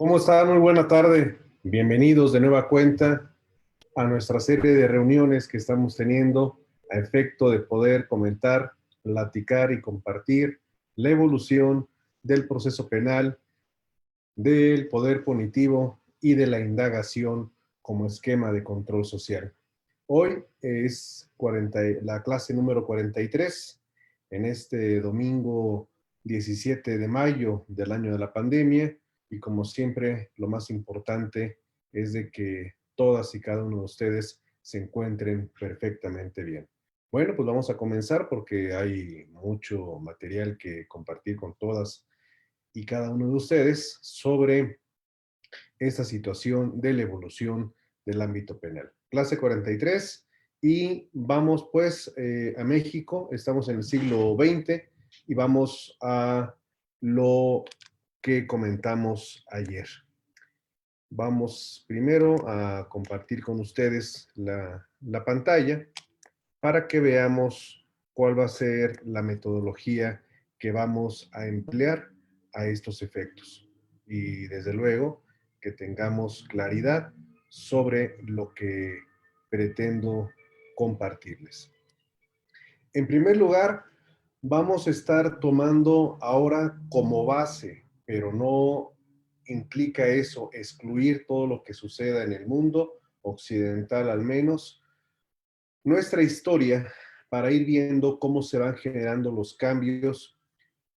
¿Cómo está? Muy buena tarde. Bienvenidos de nueva cuenta a nuestra serie de reuniones que estamos teniendo a efecto de poder comentar, platicar y compartir la evolución del proceso penal, del poder punitivo y de la indagación como esquema de control social. Hoy es la clase número 43, en este domingo 17 de mayo del año de la pandemia, y como siempre, lo más importante es de que todas y cada uno de ustedes se encuentren perfectamente bien. Bueno, pues vamos a comenzar porque hay mucho material que compartir con todas y cada uno de ustedes sobre esta situación de la evolución del ámbito penal. Clase 43 y vamos pues a México, estamos en el siglo XX y vamos a lo que comentamos ayer. Vamos primero a compartir con ustedes la pantalla para que veamos cuál va a ser la metodología que vamos a emplear a estos efectos. Y desde luego que tengamos claridad sobre lo que pretendo compartirles. En primer lugar, vamos a estar tomando ahora como base, pero no implica eso excluir todo lo que suceda en el mundo occidental al menos, nuestra historia para ir viendo cómo se van generando los cambios,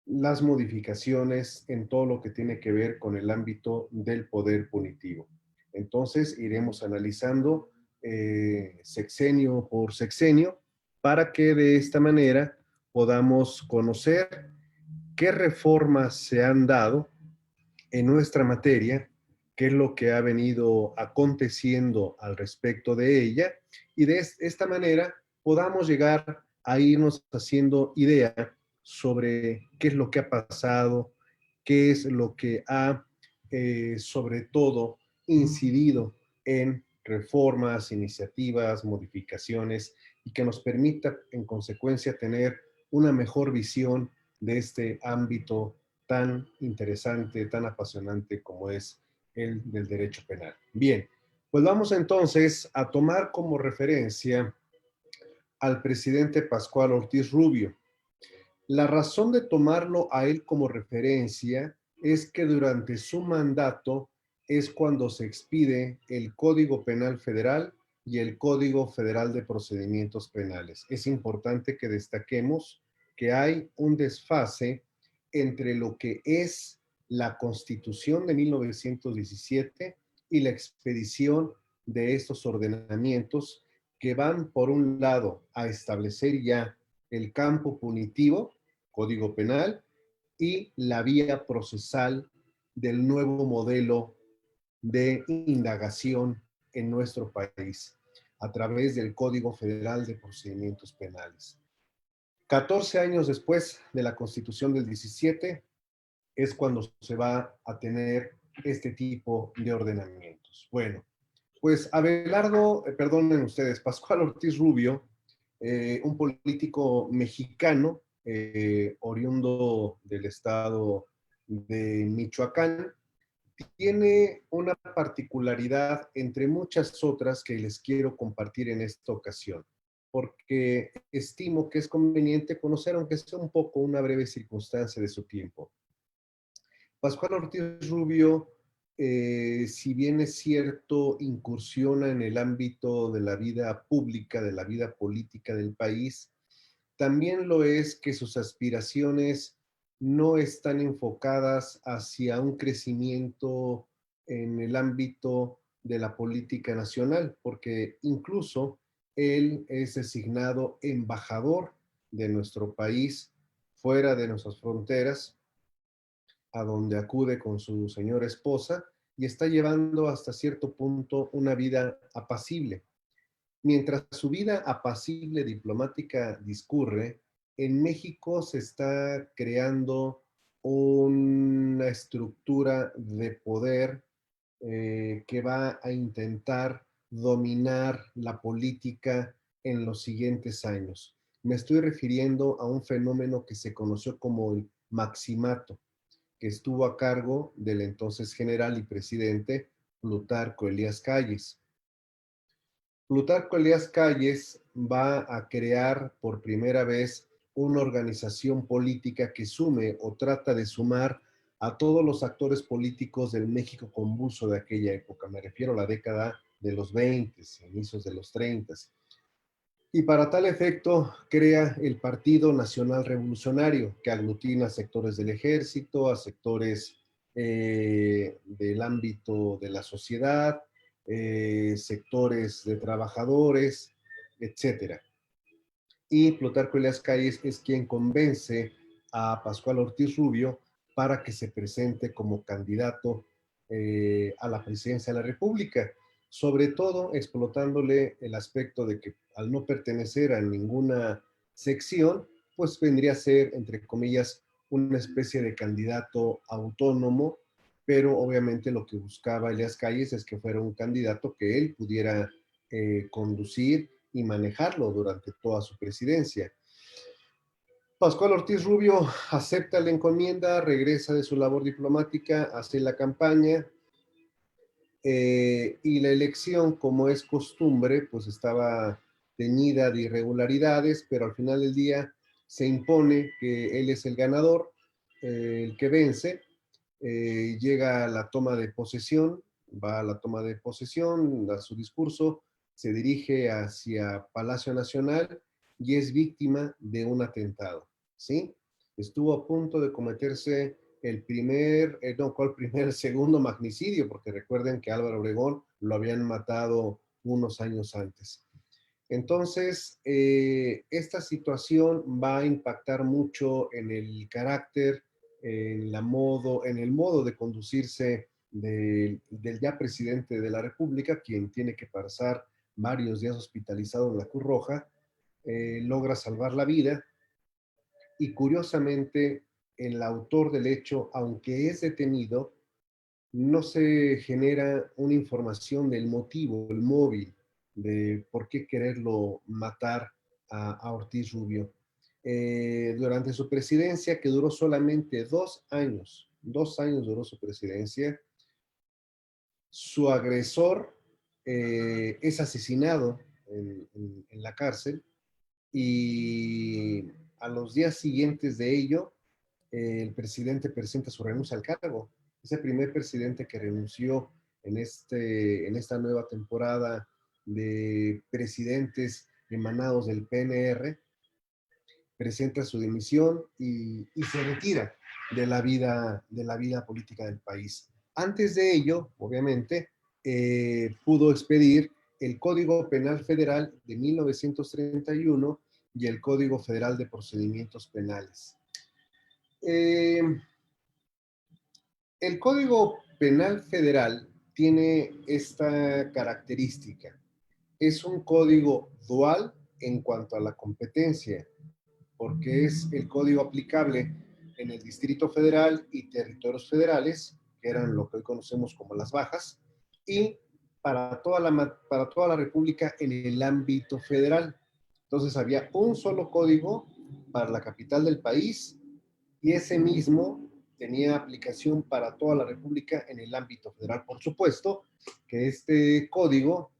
las modificaciones en todo lo que tiene que ver con el ámbito del poder punitivo. Entonces iremos analizando sexenio por sexenio para que de esta manera podamos conocer qué reformas se han dado en nuestra materia, qué es lo que ha venido aconteciendo al respecto de ella, y de esta manera podamos llegar a irnos haciendo idea sobre qué es lo que ha pasado, qué es lo que ha, sobre todo, incidido en reformas, iniciativas, modificaciones, y que nos permita, en consecuencia, tener una mejor visión de este ámbito tan interesante, tan apasionante como es el del derecho penal. Bien, pues vamos entonces a tomar como referencia al presidente Pascual Ortiz Rubio. La razón de tomarlo a él como referencia es que durante su mandato es cuando se expide el Código Penal Federal y el Código Federal de Procedimientos Penales. Es importante que destaquemos que hay un desfase entre lo que es la Constitución de 1917 y la expedición de estos ordenamientos que van, por un lado, a establecer ya el campo punitivo, Código Penal, y la vía procesal del nuevo modelo de indagación en nuestro país a través del Código Federal de Procedimientos Penales. 14 años después de la Constitución del 17 es cuando se va a tener este tipo de ordenamientos. Bueno, pues Abelardo, perdonen ustedes, Pascual Ortiz Rubio, un político mexicano, oriundo del estado de Michoacán, tiene una particularidad entre muchas otras que les quiero compartir en esta ocasión, porque estimo que es conveniente conocer, aunque sea un poco, una breve circunstancia de su tiempo. Pascual Ortiz Rubio, si bien es cierto, incursiona en el ámbito de la vida pública, de la vida política del país, también lo es que sus aspiraciones no están enfocadas hacia un crecimiento en el ámbito de la política nacional, porque incluso él es designado embajador de nuestro país fuera de nuestras fronteras, a donde acude con su señora esposa y está llevando hasta cierto punto una vida apacible. Mientras su vida apacible diplomática discurre, en México se está creando una estructura de poder que va a intentar dominar la política en los siguientes años. Me estoy refiriendo a un fenómeno que se conoció como el maximato, que estuvo a cargo del entonces general y presidente Plutarco Elías Calles. Plutarco Elías Calles va a crear por primera vez una organización política que sume o trata de sumar a todos los actores políticos del México convulso de aquella época. Me refiero a la década de los 20, inicios de los 30. Y para tal efecto crea el Partido Nacional Revolucionario, que aglutina sectores del ejército, a sectores del ámbito de la sociedad, sectores de trabajadores, etcétera. Y Plutarco Elías Calles es quien convence a Pascual Ortiz Rubio para que se presente como candidato a la presidencia de la República, sobre todo explotándole el aspecto de que al no pertenecer a ninguna sección, pues vendría a ser, entre comillas, una especie de candidato autónomo, pero obviamente lo que buscaba Elías Calles es que fuera un candidato que él pudiera conducir y manejarlo durante toda su presidencia. Pascual Ortiz Rubio acepta la encomienda, regresa de su labor diplomática, hace la campaña y la elección, como es costumbre, pues estaba teñida de irregularidades, pero al final del día se impone que él es el ganador, el que vence, llega a la toma de posesión, va a la toma de posesión, da su discurso, se dirige hacia Palacio Nacional y es víctima de un atentado, ¿sí? Estuvo a punto de cometerse el primer, no, ¿cuál primer? El segundo magnicidio, porque recuerden que Álvaro Obregón lo habían matado unos años antes. Entonces, esta situación va a impactar mucho en el carácter, en el modo de conducirse del ya presidente de la República, quien tiene que pasar varios días hospitalizado en la Cruz Roja, logra salvar la vida y curiosamente el autor del hecho, aunque es detenido, no se genera una información del motivo, el móvil, de por qué quererlo matar a Ortiz Rubio. Durante su presidencia, que duró solamente 2 años duró su presidencia, su agresor es asesinado en la cárcel y a los días siguientes de ello, el presidente presenta su renuncia al cargo. Es el primer presidente que renunció en esta nueva temporada de presidentes emanados del PNR, presenta su dimisión y se retira de la vida política del país. Antes de ello, obviamente, pudo expedir el Código Penal Federal de 1931 y el Código Federal de Procedimientos Penales. El Código Penal Federal tiene esta característica. Es un código dual en cuanto a la competencia, porque es el código aplicable en el Distrito Federal y territorios federales, que eran lo que hoy conocemos como las bajas, y para toda la República en el ámbito federal. Entonces había un solo código para la capital del país y ese mismo tenía aplicación para toda la República en el ámbito federal. Por supuesto que este código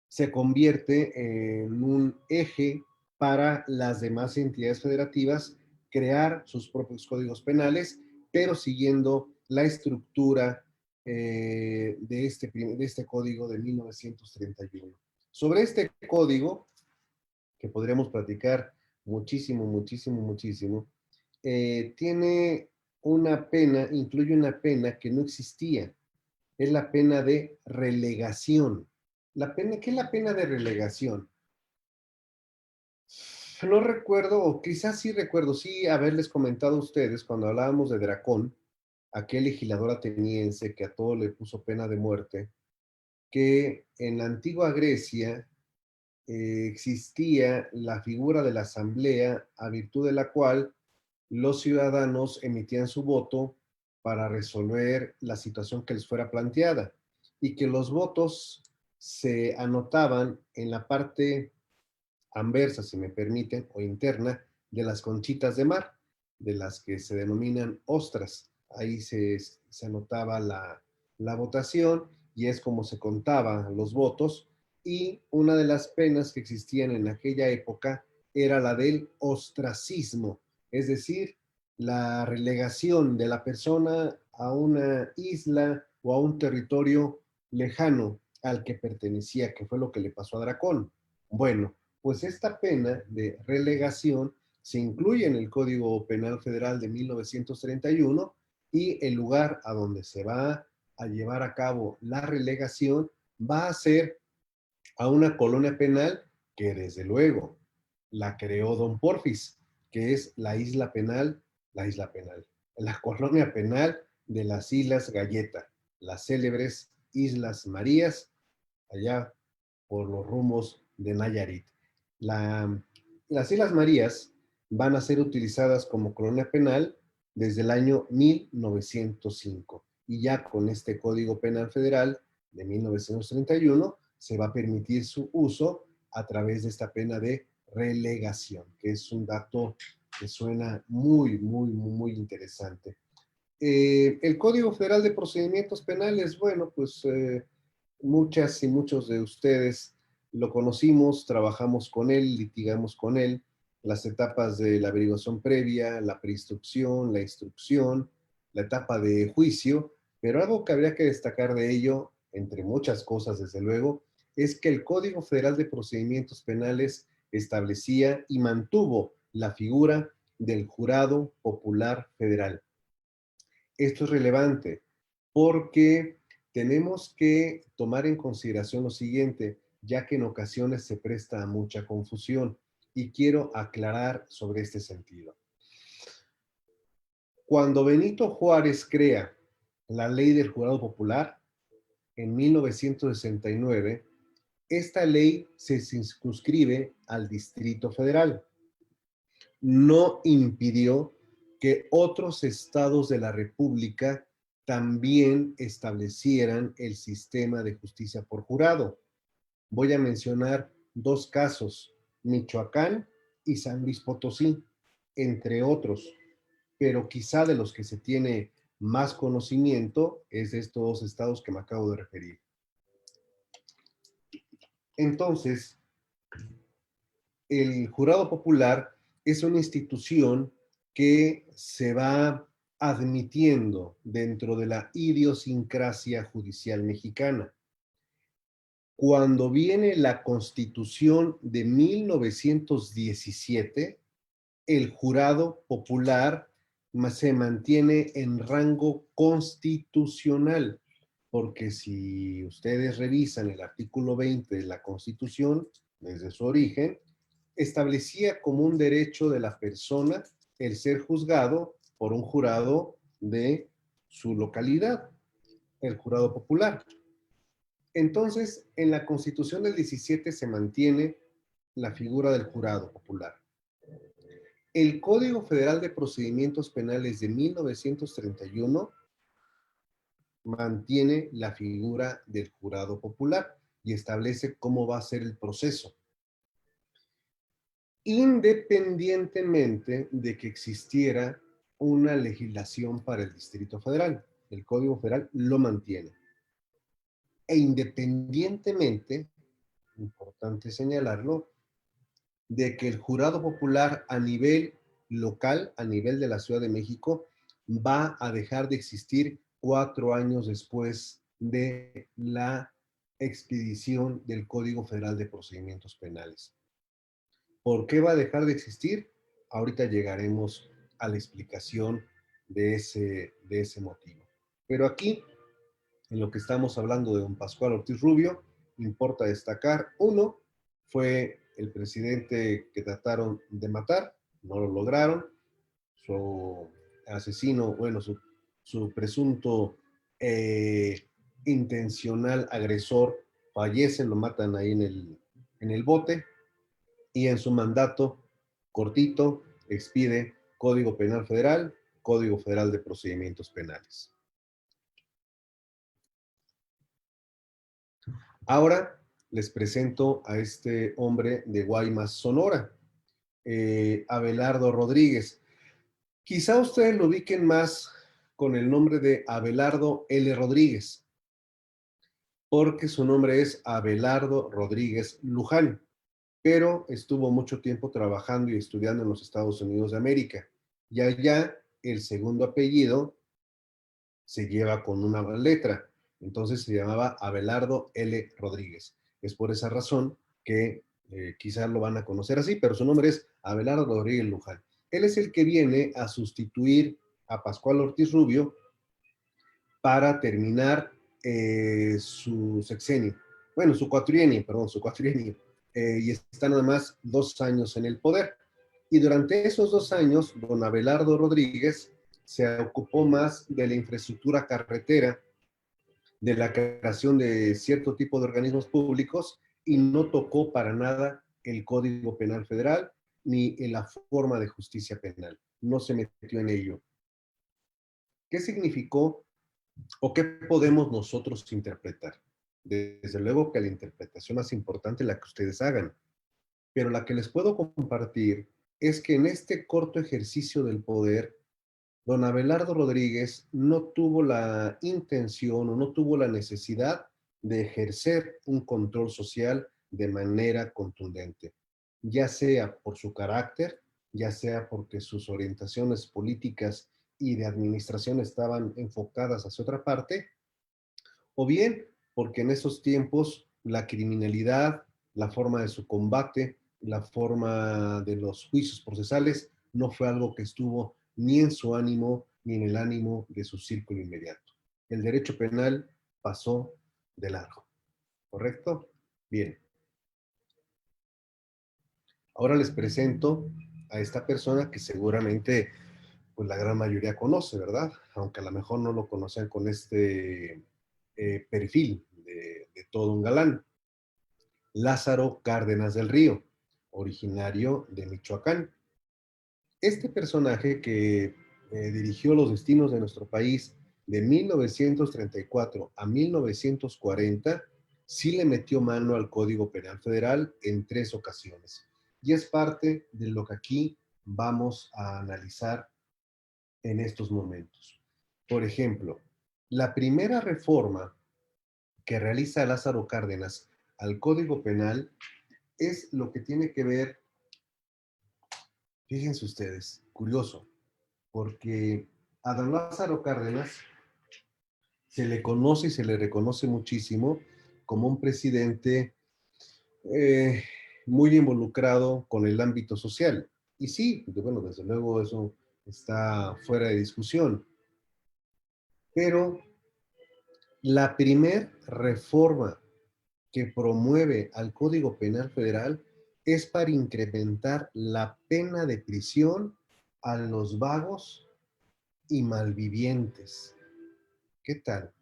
se convierte en un eje para las demás entidades federativas crear sus propios códigos penales, pero siguiendo la estructura de este código de 1931. Sobre este código, que podríamos platicar muchísimo, muchísimo, muchísimo, tiene una pena, incluye una pena que no existía, es la pena de relegación. ¿Qué es la pena de relegación? No recuerdo, o quizás sí recuerdo, sí haberles comentado a ustedes cuando hablábamos de Dracón, aquel legislador ateniense que a todo le puso pena de muerte, que en la antigua Grecia existía la figura de la asamblea a virtud de la cual los ciudadanos emitían su voto para resolver la situación que les fuera planteada y que los votos se anotaban en la parte anversa, si me permiten, o interna de las conchitas de mar, de las que se denominan ostras. ahí se anotaba la votación y es como se contaban los votos. Y una de las penas que existían en aquella época era la del ostracismo, es decir, la relegación de la persona a una isla o a un territorio lejano al que pertenecía, que fue lo que le pasó a Dracón. Bueno, pues esta pena de relegación se incluye en el Código Penal Federal de 1931 y el lugar a donde se va a llevar a cabo la relegación va a ser a una colonia penal que desde luego la creó Don Porfis, que es la colonia penal de las Islas Galleta, las célebres Islas Marías, allá por los rumbos de Nayarit. La, las Islas Marías van a ser utilizadas como colonia penal desde el año 1905 y ya con este Código Penal Federal de 1931 se va a permitir su uso a través de esta pena de relegación, que es un dato que suena muy interesante. El Código Federal de Procedimientos Penales, bueno, pues muchas y muchos de ustedes lo conocimos, trabajamos con él, litigamos con él, las etapas de la averiguación previa, la preinstrucción, la instrucción, la etapa de juicio, pero algo que habría que destacar de ello, entre muchas cosas desde luego, es que el Código Federal de Procedimientos Penales establecía y mantuvo la figura del Jurado Popular Federal. Esto es relevante porque tenemos que tomar en consideración lo siguiente, ya que en ocasiones se presta a mucha confusión y quiero aclarar sobre este sentido. Cuando Benito Juárez crea la ley del jurado popular en 1969, esta ley se circunscribe al Distrito Federal. No impidió que otros estados de la República también establecieran el sistema de justicia por jurado. Voy a mencionar dos casos, Michoacán y San Luis Potosí, entre otros, pero quizá de los que se tiene más conocimiento es de estos dos estados que me acabo de referir. Entonces, el jurado popular es una institución que se va admitiendo dentro de la idiosincrasia judicial mexicana. Cuando viene la Constitución de 1917, el jurado popular se mantiene en rango constitucional, porque si ustedes revisan el artículo 20 de la Constitución, desde su origen, establecía como un derecho de la persona el ser juzgado por un jurado de su localidad, el jurado popular. Entonces, en la Constitución del 17 se mantiene la figura del jurado popular. El Código Federal de Procedimientos Penales de 1931 mantiene la figura del jurado popular y establece cómo va a ser el proceso, independientemente de que existiera una legislación para el Distrito Federal. El Código Federal lo mantiene. E independientemente, importante señalarlo, de que el jurado popular a nivel local, a nivel de la Ciudad de México, va a dejar de existir 4 años después de la expedición del Código Federal de Procedimientos Penales. ¿Por qué va a dejar de existir? Ahorita llegaremos a la explicación de ese motivo. Pero aquí, en lo que estamos hablando de don Pascual Ortiz Rubio, importa destacar, uno, fue el presidente que trataron de matar, no lo lograron, su asesino, bueno, su presunto intencional agresor fallece, lo matan ahí en el bote, y en su mandato cortito expide Código Penal Federal, Código Federal de Procedimientos Penales. Ahora les presento a este hombre de Guaymas, Sonora, Abelardo Rodríguez. Quizá ustedes lo ubiquen más con el nombre de Abelardo L. Rodríguez, porque su nombre es Abelardo Rodríguez Luján, pero estuvo mucho tiempo trabajando y estudiando en los Estados Unidos de América. Y allá el segundo apellido se lleva con una letra, entonces se llamaba Abelardo L. Rodríguez. Es por esa razón que quizás lo van a conocer así, pero su nombre es Abelardo Rodríguez Luján. Él es el que viene a sustituir a Pascual Ortiz Rubio para terminar su sexenio, bueno, su cuatrienio, perdón, su cuatrienio, y está nada más 2 años en el poder. Y durante esos 2 años, don Abelardo Rodríguez se ocupó más de la infraestructura carretera, de la creación de cierto tipo de organismos públicos y no tocó para nada el Código Penal Federal ni en la forma de justicia penal. No se metió en ello. ¿Qué significó o qué podemos nosotros interpretar? Desde luego que la interpretación más importante es la que ustedes hagan, pero la que les puedo compartir es que en este corto ejercicio del poder, don Abelardo Rodríguez no tuvo la intención o no tuvo la necesidad de ejercer un control social de manera contundente, ya sea por su carácter, ya sea porque sus orientaciones políticas y de administración estaban enfocadas hacia otra parte, o bien porque en esos tiempos la criminalidad, la forma de su combate, la forma de los juicios procesales no fue algo que estuvo ni en su ánimo ni en el ánimo de su círculo inmediato. El derecho penal pasó de largo, ¿correcto? Bien, ahora les presento a esta persona que seguramente pues la gran mayoría conoce, ¿verdad? Aunque a lo mejor no lo conocen con este perfil de todo un galán. Lázaro Cárdenas del Río, originario de Michoacán. Este personaje que dirigió los destinos de nuestro país de 1934 a 1940, sí le metió mano al Código Penal Federal en 3 ocasiones. Y es parte de lo que aquí vamos a analizar en estos momentos. Por ejemplo, la primera reforma que realiza Lázaro Cárdenas al Código Penal es lo que tiene que ver, fíjense ustedes, curioso, porque a don Lázaro Cárdenas se le conoce y se le reconoce muchísimo como un presidente eh, muy involucrado con el ámbito social. Y sí, bueno, desde luego eso está fuera de discusión, pero la primer reforma que promueve al Código Penal Federal es para incrementar la pena de prisión a los vagos y malvivientes. ¿Qué tal?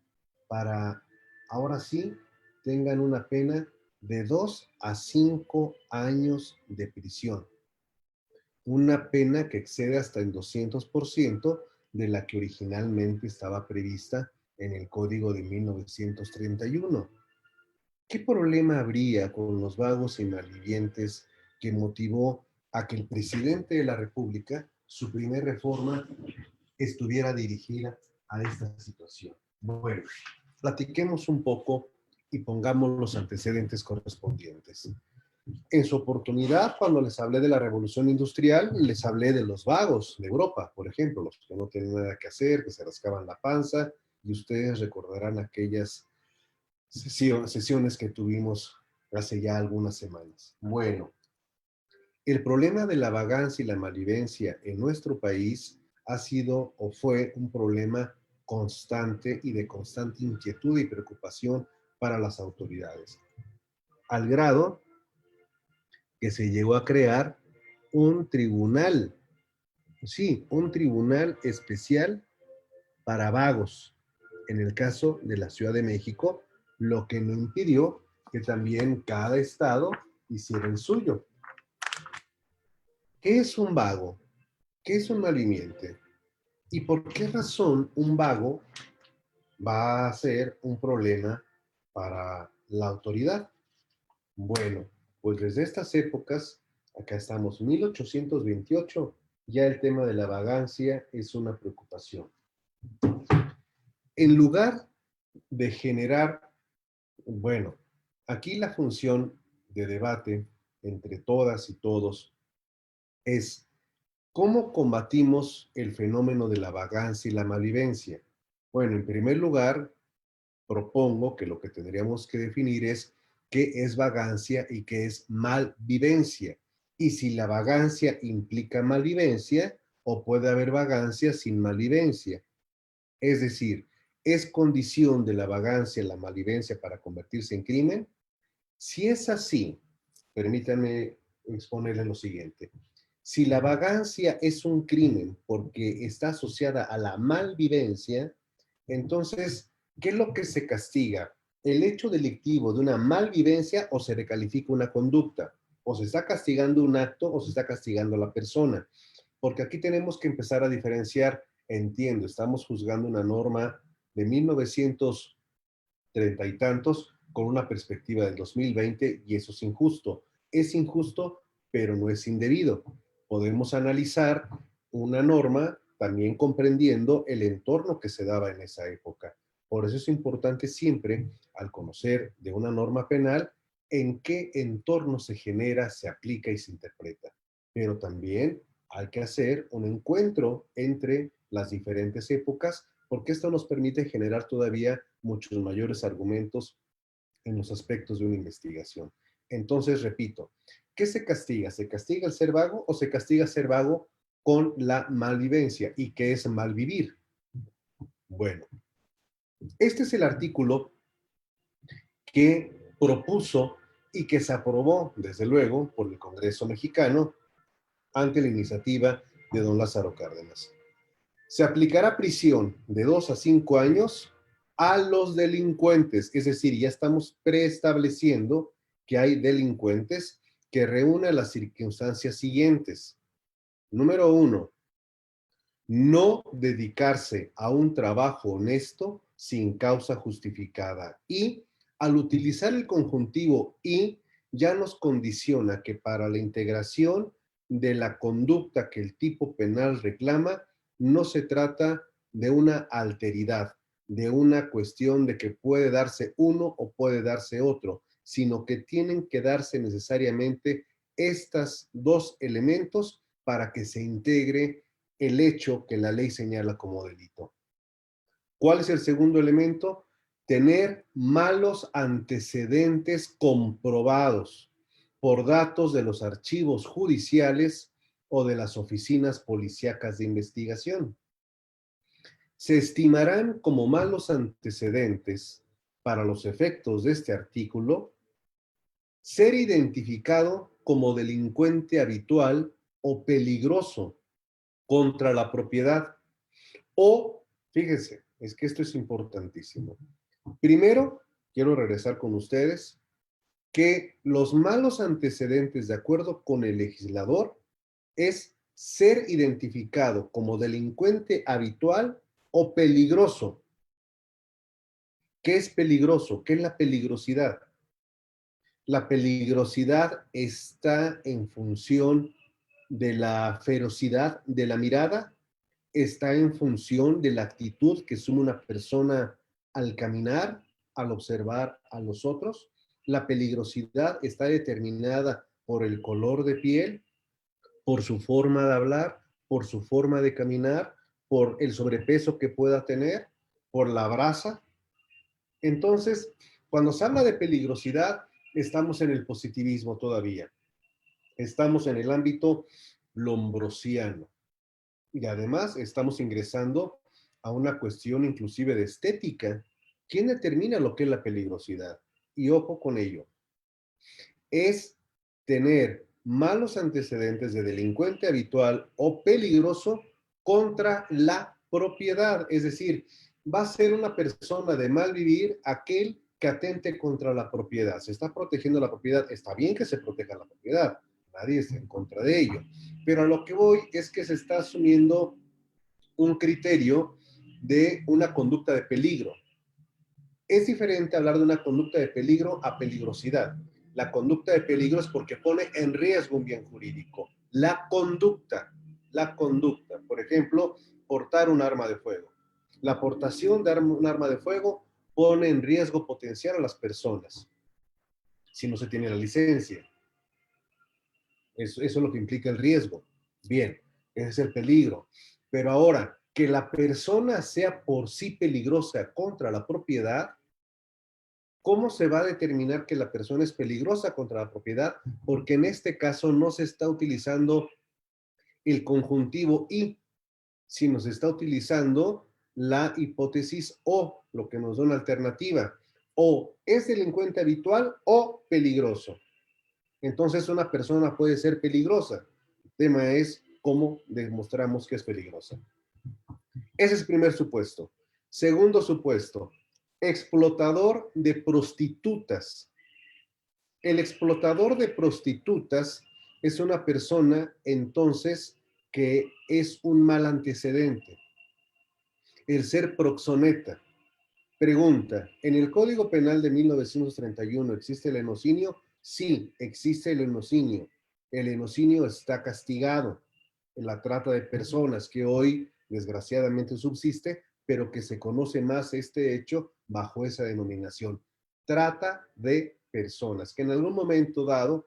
Para ahora sí tengan una pena de 2 a 5 años de prisión. Una pena que excede hasta el 200% de la que originalmente estaba prevista en el Código de 1931. ¿Qué problema habría con los vagos y malvivientes que motivó a que el presidente de la República, su primer reforma, estuviera dirigida a esta situación? Bueno, platiquemos un poco y pongamos los antecedentes correspondientes. En su oportunidad, cuando les hablé de la revolución industrial, les hablé de los vagos de Europa, por ejemplo, los que no tenían nada que hacer, que se rascaban la panza, y ustedes recordarán aquellas sesiones que tuvimos hace ya algunas semanas. Bueno, el problema de la vagancia y la malvivencia en nuestro país ha sido o fue un problema constante y de constante inquietud y preocupación para las autoridades, al grado que se llegó a crear un tribunal, sí, un tribunal especial para vagos, en el caso de la Ciudad de México, lo que no impidió que también cada estado hiciera el suyo. ¿Qué es un vago? ¿Qué es un malviviente? ¿Y por qué razón un vago va a ser un problema para la autoridad? Bueno, pues desde estas épocas, acá estamos, 1828, ya el tema de la vagancia es una preocupación. En lugar de generar, bueno, aquí la función de debate entre todas y todos es cómo combatimos el fenómeno de la vagancia y la malvivencia. Bueno, en primer lugar, propongo que lo que tendríamos que definir es qué es vagancia y qué es malvivencia. Y si la vagancia implica malvivencia o puede haber vagancia sin malvivencia. Es decir, ¿es condición de la vagancia la malvivencia para convertirse en crimen? Si es así, permítanme exponerle lo siguiente. Si la vagancia es un crimen porque está asociada a la malvivencia, entonces, ¿qué es lo que se castiga? ¿El hecho delictivo de una malvivencia o se recalifica una conducta? ¿O se está castigando un acto o se está castigando a la persona? Porque aquí tenemos que empezar a diferenciar, entiendo, estamos juzgando una norma de 1930 y tantos con una perspectiva del 2020 y eso es injusto. Es injusto, pero no es indebido. Podemos analizar una norma también comprendiendo el entorno que se daba en esa época. Por eso es importante siempre, al conocer de una norma penal, en qué entorno se genera, se aplica y se interpreta. Pero también hay que hacer un encuentro entre las diferentes épocas, porque esto nos permite generar todavía muchos mayores argumentos en los aspectos de una investigación. Entonces, repito, ¿qué se castiga? ¿Se castiga el ser vago o se castiga ser vago con la malvivencia? ¿Y qué es malvivir? Bueno, este es el artículo que propuso y que se aprobó, desde luego, por el Congreso mexicano ante la iniciativa de don Lázaro Cárdenas. Se aplicará prisión de 2 a 5 años a los delincuentes, es decir, ya estamos preestableciendo que hay delincuentes que reúnen las circunstancias siguientes. Número 1, no dedicarse a un trabajo honesto sin causa justificada. Y al utilizar el conjuntivo y, ya nos condiciona que para la integración de la conducta que el tipo penal reclama, no se trata de una alteridad, de una cuestión de que puede darse uno o puede darse otro, sino que tienen que darse necesariamente estos dos elementos para que se integre el hecho que la ley señala como delito. ¿Cuál es el segundo elemento? Tener malos antecedentes comprobados por datos de los archivos judiciales o de las oficinas policíacas de investigación. Se estimarán como malos antecedentes, para los efectos de este artículo, ser identificado como delincuente habitual o peligroso contra la propiedad. O, fíjense, es que esto es importantísimo. Primero, quiero regresar con ustedes que los malos antecedentes, de acuerdo con el legislador, es ser identificado como delincuente habitual o peligroso. ¿Qué es peligroso? ¿Qué es la peligrosidad? La peligrosidad está en función de la ferocidad de la mirada, está en función de la actitud que asume una persona al caminar, al observar a los otros. La peligrosidad está determinada por el color de piel, por su forma de hablar, por su forma de caminar, por el sobrepeso que pueda tener, por la brasa. Entonces, cuando se habla de peligrosidad, estamos en el positivismo todavía. Estamos en el ámbito lombrosiano. Y además estamos ingresando a una cuestión inclusive de estética. ¿Quién determina lo que es la peligrosidad? Y ojo con ello. Es tener malos antecedentes de delincuente habitual o peligroso contra la propiedad. Es decir, va a ser una persona de mal vivir aquel que atente contra la propiedad. Se está protegiendo la propiedad. Está bien que se proteja la propiedad. Nadie está en contra de ello. Pero a lo que voy es que se está asumiendo un criterio de una conducta de peligro. Es diferente hablar de una conducta de peligro a peligrosidad. La conducta de peligro es porque pone en riesgo un bien jurídico. La conducta, por ejemplo, portar un arma de fuego. La aportación de un arma de fuego pone en riesgo potencial a las personas si no se tiene la licencia. Eso es lo que implica el riesgo. Bien, ese es el peligro. Pero ahora, que la persona sea por sí peligrosa contra la propiedad, ¿cómo se va a determinar que la persona es peligrosa contra la propiedad? Porque en este caso no se está utilizando el conjuntivo y, sino se está utilizando la hipótesis o, lo que nos da una alternativa. O es delincuente habitual o peligroso. Entonces una persona puede ser peligrosa. El tema es cómo demostramos que es peligrosa. Ese es el primer supuesto. Segundo supuesto, explotador de prostitutas. El explotador de prostitutas es una persona entonces que es un mal antecedente. El ser proxoneta. Pregunta, ¿en el Código Penal de 1931 existe el enocinio? Sí, existe el enocinio. El enocinio está castigado en la trata de personas que hoy desgraciadamente subsiste, pero que se conoce más este hecho bajo esa denominación. Trata de personas, que en algún momento dado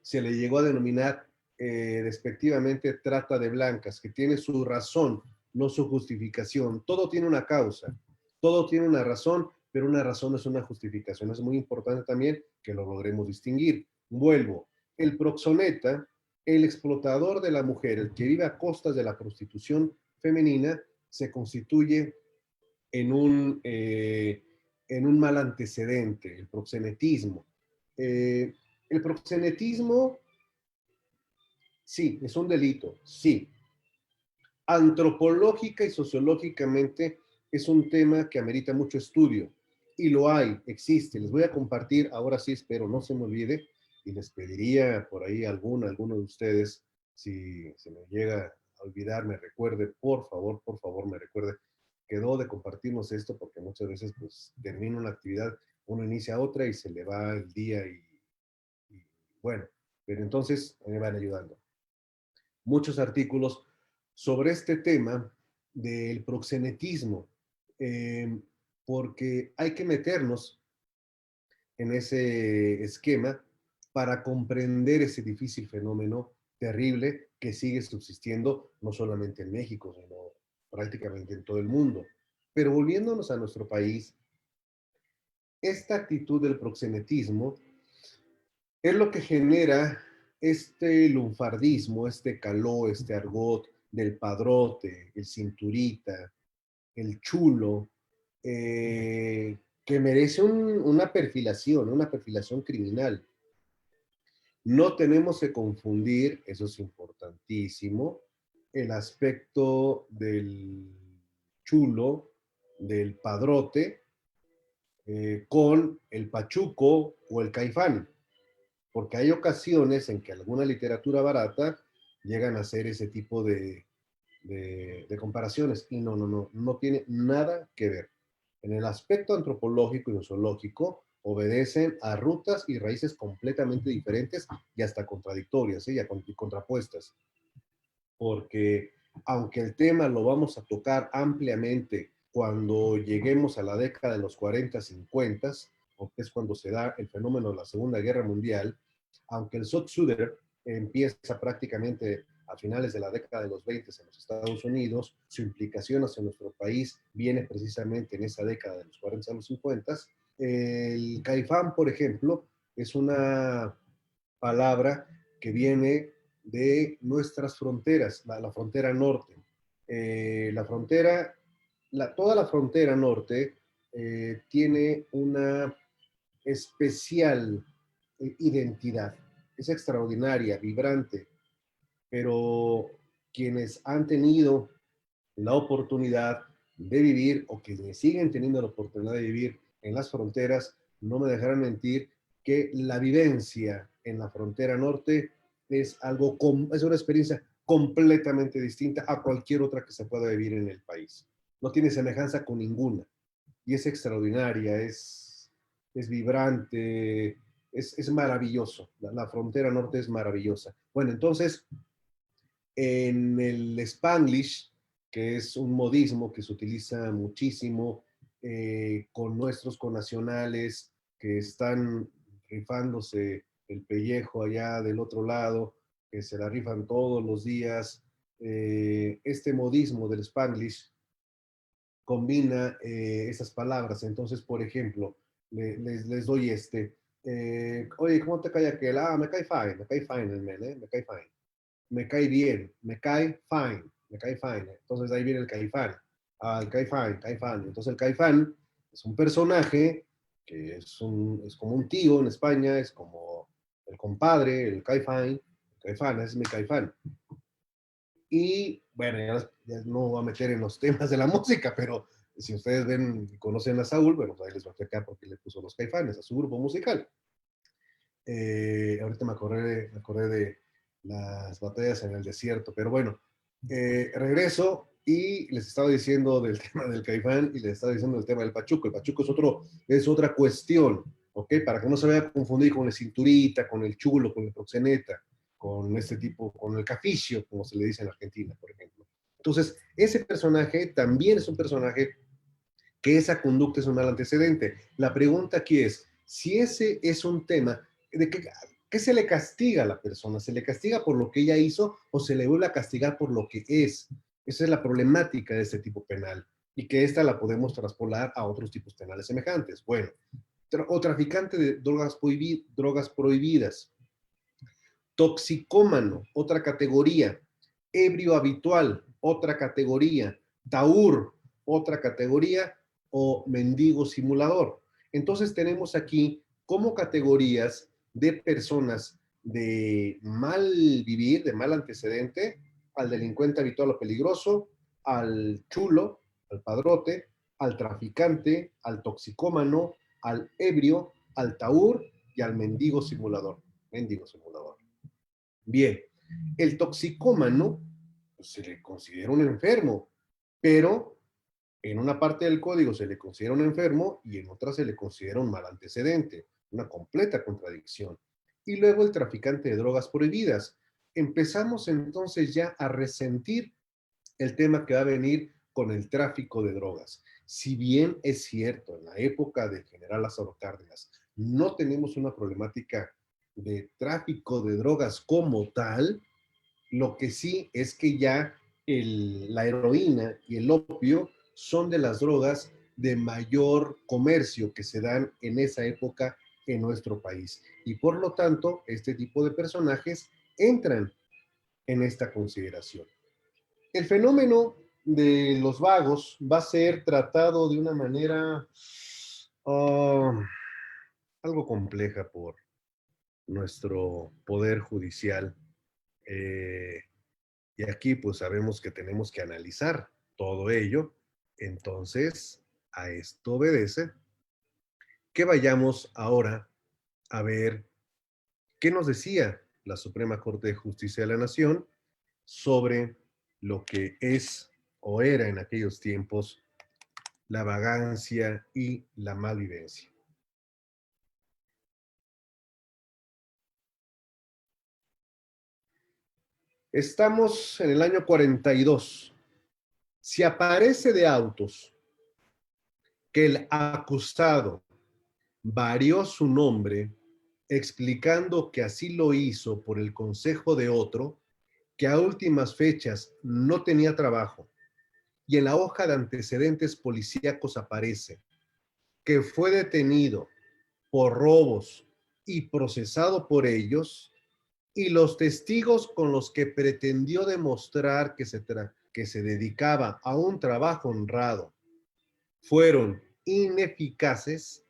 se le llegó a denominar despectivamente trata de blancas, que tiene su razón, no su justificación. Todo tiene una causa, todo tiene una razón, pero una razón es una justificación. Es muy importante también que lo logremos distinguir. Vuelvo, el proxoneta, el explotador de la mujer, el que vive a costas de la prostitución femenina, se constituye en un mal antecedente, el proxenetismo. Eh, el proxenetismo, sí, es un delito, sí. Antropológica y sociológicamente es un tema que amerita mucho estudio. Y lo hay, existe. Les voy a compartir, ahora sí espero no se me olvide, y les pediría por ahí alguno de ustedes, si se me llega a olvidar, me recuerde, por favor, me recuerde. Quedó de compartirnos esto porque muchas veces pues termina una actividad, uno inicia otra y se le va el día y bueno, pero entonces me van ayudando. Muchos artículos sobre este tema del proxenetismo, eh, porque hay que meternos en ese esquema para comprender ese difícil fenómeno terrible que sigue subsistiendo no solamente en México, sino prácticamente en todo el mundo. Pero volviéndonos a nuestro país, esta actitud del proxenetismo es lo que genera este lunfardismo, este caló, este argot del padrote, el cinturita, el chulo, que merece una perfilación criminal. No tenemos que confundir, eso es importantísimo, el aspecto del chulo, del padrote, con el pachuco o el caifán, porque hay ocasiones en que alguna literatura barata llegan a hacer ese tipo de comparaciones y no tiene nada que ver. En el aspecto antropológico y zoológico obedecen a rutas y raíces completamente diferentes y hasta contradictorias, ¿sí? Y contrapuestas, porque aunque el tema lo vamos a tocar ampliamente cuando lleguemos a la década de los 40, 50, porque es cuando se da el fenómeno de la Segunda Guerra Mundial, aunque el Schutzsuder empieza prácticamente a finales de la década de los 20 en los Estados Unidos, su implicación hacia nuestro país viene precisamente en esa década de los 40 a los 50. El caifán, por ejemplo, es una palabra que viene de nuestras fronteras, la frontera norte. La frontera, toda la frontera norte tiene una especial identidad. Es extraordinaria, vibrante, pero quienes han tenido la oportunidad de vivir o quienes siguen teniendo la oportunidad de vivir en las fronteras, no me dejarán mentir que la vivencia en la frontera norte es es una experiencia completamente distinta a cualquier otra que se pueda vivir en el país. No tiene semejanza con ninguna y es extraordinaria, es vibrante, es maravilloso. La frontera norte es maravillosa. Bueno, entonces, en el Spanglish, que es un modismo que se utiliza muchísimo con nuestros connacionales que están rifándose el pellejo allá del otro lado, que se la rifan todos los días. Este modismo del Spanglish combina esas palabras. Entonces, por ejemplo, les doy oye, ¿cómo te cae aquel? Ah, me cae fine el men, me cae fine. Me cae bien, me cae fine, me cae fine. Entonces ahí viene el caifán. Ah, el caifán, caifán. Entonces el caifán es un personaje que es como un tío en España, es como el compadre, el caifán, ese es mi caifán. Y bueno, ya no voy a meter en los temas de la música, pero si ustedes ven y conocen a Saúl, bueno, pues ahí les voy a explicar por qué le puso los caifanes a su grupo musical. Ahorita me acordé de las batallas en el desierto, pero bueno, regreso y les estaba diciendo del tema del caifán y les estaba diciendo del tema del pachuco. El pachuco es otra cuestión, ¿ok? Para que no se vaya a confundir con el cinturita, con el chulo, con el proxeneta, con este tipo, con el caficio, como se le dice en Argentina, por ejemplo. Entonces, ese personaje también es un personaje que esa conducta es un mal antecedente. La pregunta aquí es, si ese es un tema, ¿de qué se le castiga a la persona? ¿Se le castiga por lo que ella hizo o se le vuelve a castigar por lo que es? Esa es la problemática de este tipo penal y que esta la podemos traspolar a otros tipos penales semejantes. Bueno, o traficante de drogas prohibidas, toxicómano, otra categoría, ebrio habitual, otra categoría, taur, otra categoría, o mendigo simulador. Entonces tenemos aquí como categorías de personas de mal vivir, de mal antecedente, al delincuente habitual o peligroso, al chulo, al padrote, al traficante, al toxicómano, al ebrio, al taur y al mendigo simulador. Mendigo simulador. Bien, el toxicómano pues, se le considera un enfermo, pero en una parte del código se le considera un enfermo y en otra se le considera un mal antecedente, una completa contradicción. Y luego el traficante de drogas prohibidas. Empezamos entonces ya a resentir el tema que va a venir con el tráfico de drogas. Si bien es cierto, en la época del general Lázaro Cárdenas no tenemos una problemática de tráfico de drogas como tal, lo que sí es que ya la heroína y el opio son de las drogas de mayor comercio que se dan en esa época en nuestro país. Y por lo tanto, este tipo de personajes entran en esta consideración. El fenómeno de los vagos va a ser tratado de una manera uh, algo compleja por nuestro poder judicial. Eh, y aquí pues sabemos que tenemos que analizar todo ello. Entonces, a esto obedece que vayamos ahora a ver qué nos decía la Suprema Corte de Justicia de la Nación sobre lo que es o era en aquellos tiempos la vagancia y la malvivencia. Estamos en el año 42. Si aparece de autos que el acusado varió su nombre explicando que así lo hizo por el consejo de otro, que a últimas fechas no tenía trabajo, y en la hoja de antecedentes policíacos aparece que fue detenido por robos y procesado por ellos, y los testigos con los que pretendió demostrar que se dedicaba a un trabajo honrado fueron ineficaces,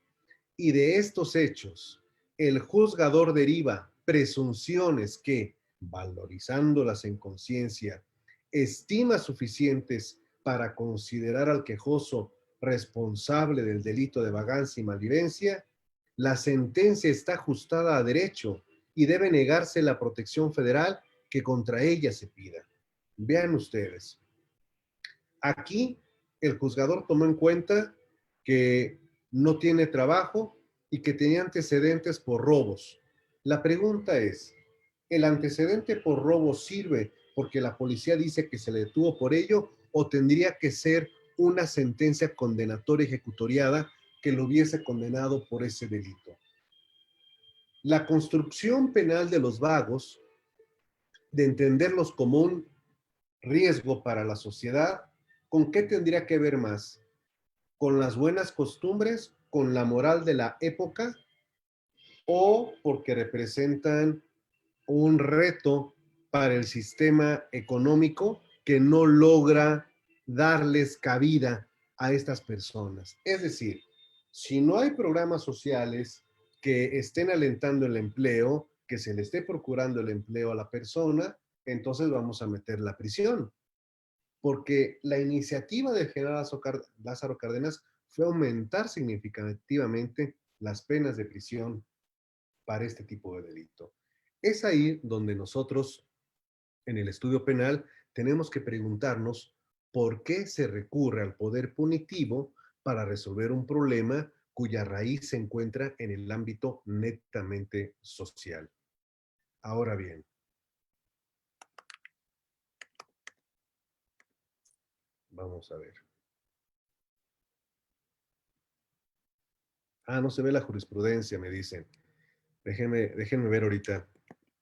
y de estos hechos el juzgador deriva presunciones que, valorizándolas en conciencia, estima suficientes para considerar al quejoso responsable del delito de vagancia y malvivencia, la sentencia está ajustada a derecho y debe negarse la protección federal que contra ella se pida. Vean ustedes, aquí el juzgador tomó en cuenta que no tiene trabajo y que tenía antecedentes por robos. La pregunta es, ¿el antecedente por robo sirve porque la policía dice que se le detuvo por ello, o tendría que ser una sentencia condenatoria ejecutoriada que lo hubiese condenado por ese delito. La construcción penal de los vagos, de entenderlos como un riesgo para la sociedad, ¿con qué tendría que ver más? ¿Con las buenas costumbres, con la moral de la época, o porque representan un reto para el sistema económico que no logra darles cabida a estas personas? Es decir, si no hay programas sociales que estén alentando el empleo, que se le esté procurando el empleo a la persona, entonces vamos a meter la prisión. Porque la iniciativa del general Lázaro Cárdenas fue aumentar significativamente las penas de prisión para este tipo de delito. Es ahí donde nosotros, en el estudio penal, tenemos que preguntarnos por qué se recurre al poder punitivo para resolver un problema cuya raíz se encuentra en el ámbito netamente social. Ahora bien, vamos a ver. No se ve la jurisprudencia, me dicen. Déjenme ver ahorita.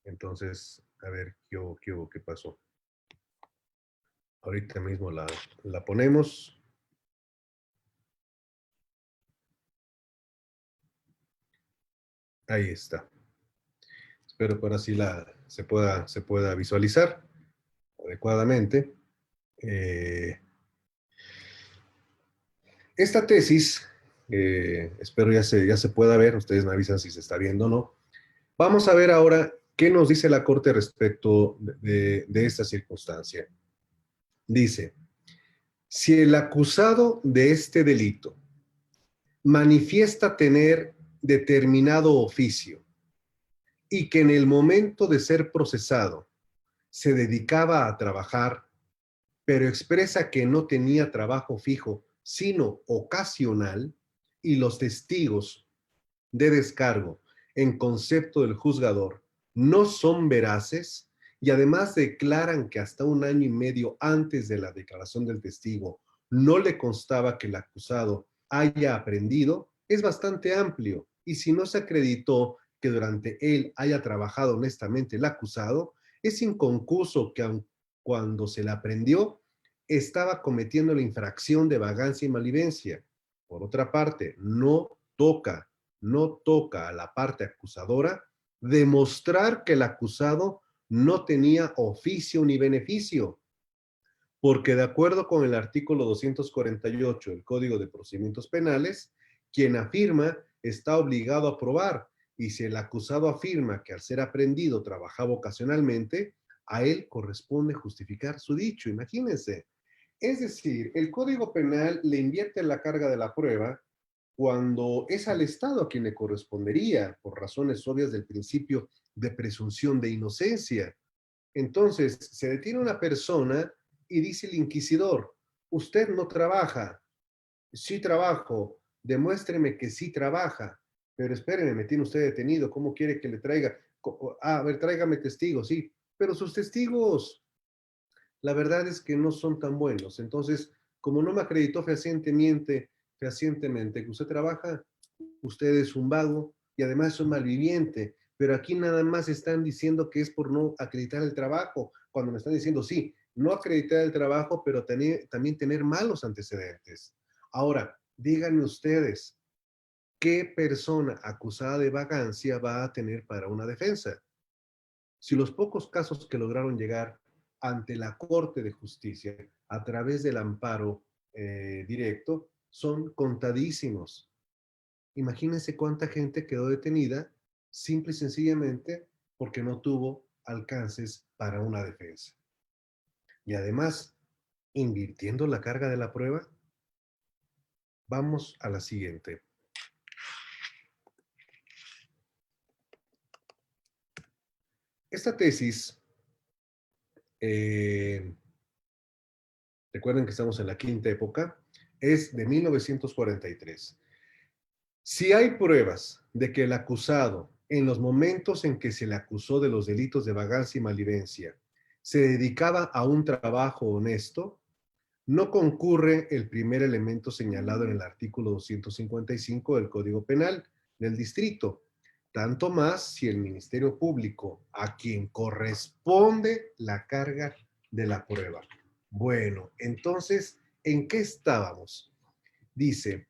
Entonces, a ver, ¿qué pasó? Ahorita mismo la ponemos. Ahí está. Espero que ahora sí se pueda visualizar adecuadamente. Esta tesis, espero ya se pueda ver, ustedes me avisan si se está viendo o no. Vamos a ver ahora qué nos dice la Corte respecto de esta circunstancia. Dice, si el acusado de este delito manifiesta tener determinado oficio y que en el momento de ser procesado se dedicaba a trabajar, pero expresa que no tenía trabajo fijo, sino ocasional, y los testigos de descargo en concepto del juzgador no son veraces y además declaran que hasta un año y medio antes de la declaración del testigo no le constaba que el acusado haya aprendido, es bastante amplio, y si no se acreditó que durante él haya trabajado honestamente el acusado, es inconcluso que aun cuando se le aprendió, estaba cometiendo la infracción de vagancia y malivencia. Por otra parte, no toca a la parte acusadora demostrar que el acusado no tenía oficio ni beneficio, porque de acuerdo con el artículo 248 del Código de Procedimientos Penales, quien afirma está obligado a probar, y si el acusado afirma que al ser aprendido trabajaba ocasionalmente, a él corresponde justificar su dicho. Imagínense. Es decir, el Código Penal le invierte la carga de la prueba cuando es al Estado a quien le correspondería, por razones obvias del principio de presunción de inocencia. Entonces, se detiene una persona y dice el inquisidor, usted no trabaja. Sí trabajo, demuéstreme que sí trabaja, pero espéreme, me tiene usted detenido, ¿cómo quiere que le traiga? A ver, tráigame testigos, sí, pero sus testigos, la verdad es que no son tan buenos. Entonces, como no me acreditó fehacientemente que usted trabaja, usted es un vago y además es un malviviente. Pero aquí nada más están diciendo que es por no acreditar el trabajo, cuando me están diciendo, sí, no acreditar el trabajo, pero también tener malos antecedentes. Ahora, díganme ustedes, ¿qué persona acusada de vagancia va a tener para una defensa? Si los pocos casos que lograron llegar ante la Corte de Justicia a través del amparo directo son contadísimos. Imagínense cuánta gente quedó detenida simple y sencillamente porque no tuvo alcances para una defensa. Y además, invirtiendo la carga de la prueba, vamos a la siguiente. Esta tesis, recuerden que estamos en la quinta época, es de 1943. Si hay pruebas de que el acusado, en los momentos en que se le acusó de los delitos de vagancia y malivencia, se dedicaba a un trabajo honesto, no concurre el primer elemento señalado en el artículo 255 del Código Penal del distrito, tanto más si el Ministerio Público, a quien corresponde la carga de la prueba. Bueno, entonces, ¿en qué estábamos? Dice,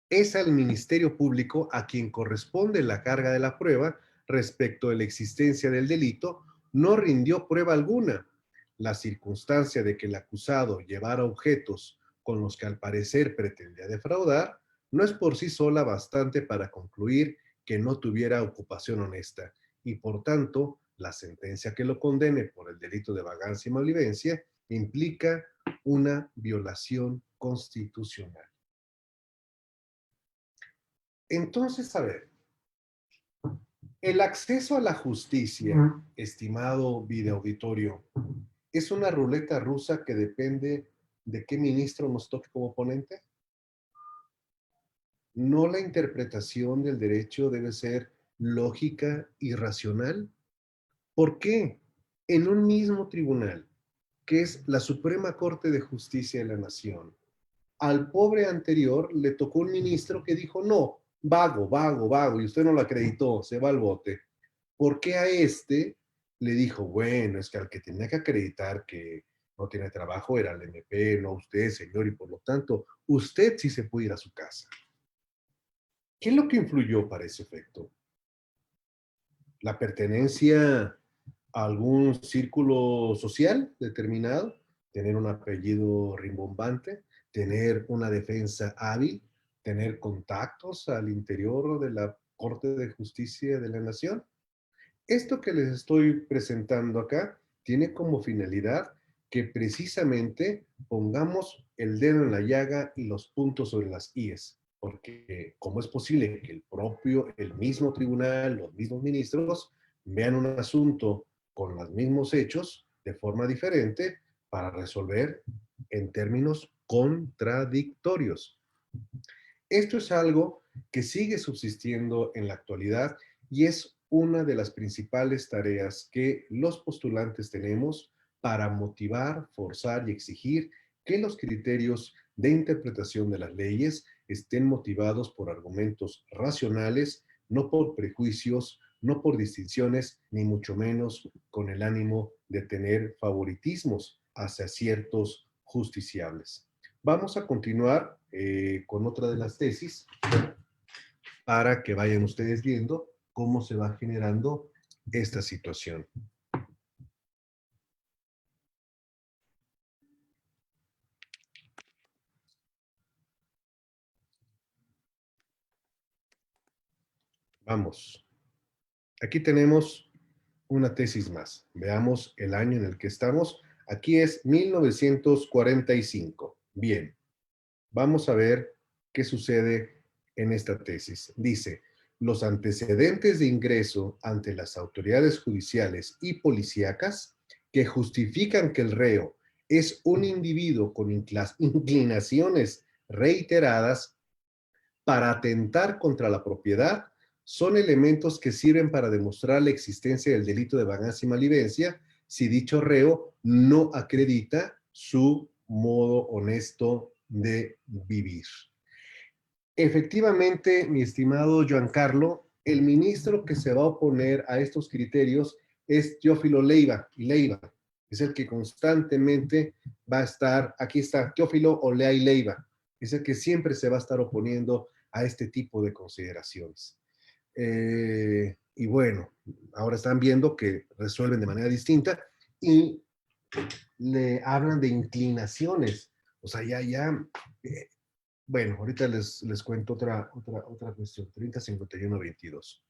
es al Ministerio Público a quien corresponde la carga de la prueba respecto de la existencia del delito, no rindió prueba alguna. La circunstancia de que el acusado llevara objetos con los que al parecer pretendía defraudar no es por sí sola bastante para concluir que no tuviera ocupación honesta y por tanto la sentencia que lo condene por el delito de vagancia y malvivencia implica una violación constitucional. Entonces, a ver, el acceso a la justicia, estimado videoauditorio, es una ruleta rusa que depende de qué ministro nos toque como ponente. ¿No la interpretación del derecho debe ser lógica y racional? ¿Por qué en un mismo tribunal, que es la Suprema Corte de Justicia de la Nación, al pobre anterior le tocó un ministro que dijo, no, vago, vago, vago, y usted no lo acreditó, se va al bote? ¿Por qué a este le dijo, bueno, es que al que tenía que acreditar que no tiene trabajo era el MP, no usted, señor, y por lo tanto, usted sí se puede ir a su casa? ¿Qué es lo que influyó para ese efecto? ¿La pertenencia a algún círculo social determinado? ¿Tener un apellido rimbombante? ¿Tener una defensa hábil? ¿Tener contactos al interior de la Corte de Justicia de la Nación? Esto que les estoy presentando acá tiene como finalidad que precisamente pongamos el dedo en la llaga y los puntos sobre las íes, porque ¿cómo es posible que el mismo tribunal, los mismos ministros vean un asunto con los mismos hechos de forma diferente para resolver en términos contradictorios? Esto es algo que sigue subsistiendo en la actualidad y es una de las principales tareas que los postulantes tenemos para motivar, forzar y exigir que los criterios de interpretación de las leyes estén motivados por argumentos racionales, no por prejuicios, no por distinciones, ni mucho menos con el ánimo de tener favoritismos hacia ciertos justiciables. Vamos a continuar con otra de las tesis para que vayan ustedes viendo cómo se va generando esta situación. Vamos. Aquí tenemos una tesis más. Veamos el año en el que estamos. Aquí es 1945. Bien, vamos a ver qué sucede en esta tesis. Dice, los antecedentes de ingreso ante las autoridades judiciales y policíacas que justifican que el reo es un individuo con inclinaciones reiteradas para atentar contra la propiedad son elementos que sirven para demostrar la existencia del delito de vagancia y malvivencia si dicho reo no acredita su modo honesto de vivir. Efectivamente, mi estimado Giancarlo, el ministro que se va a oponer a estos criterios es Teófilo Leiva, es el que constantemente va a estar, aquí está, Teófilo Olea y Leiva, es el que siempre se va a estar oponiendo a este tipo de consideraciones. Y bueno, ahora están viendo que resuelven de manera distinta y le hablan de inclinaciones, o sea, eh, bueno, ahorita les cuento otra cuestión. 3051-22.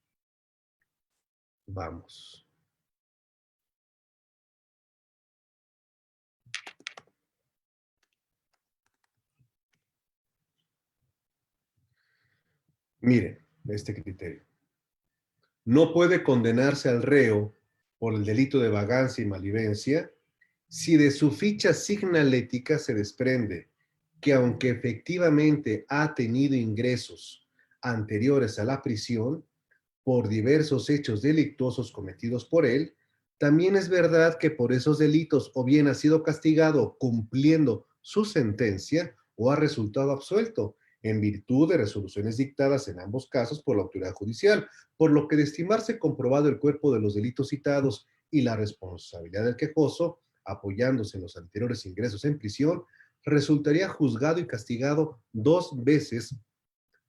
Vamos. Miren, este criterio. No puede condenarse al reo por el delito de vagancia y malvivencia si de su ficha signalética se desprende que aunque efectivamente ha tenido ingresos anteriores a la prisión por diversos hechos delictuosos cometidos por él, También es verdad que por esos delitos o bien ha sido castigado cumpliendo su sentencia o ha resultado absuelto en virtud de resoluciones dictadas en ambos casos por la autoridad judicial, por lo que de estimarse comprobado el cuerpo de los delitos citados y la responsabilidad del quejoso, apoyándose en los anteriores ingresos en prisión, resultaría juzgado y castigado 2 veces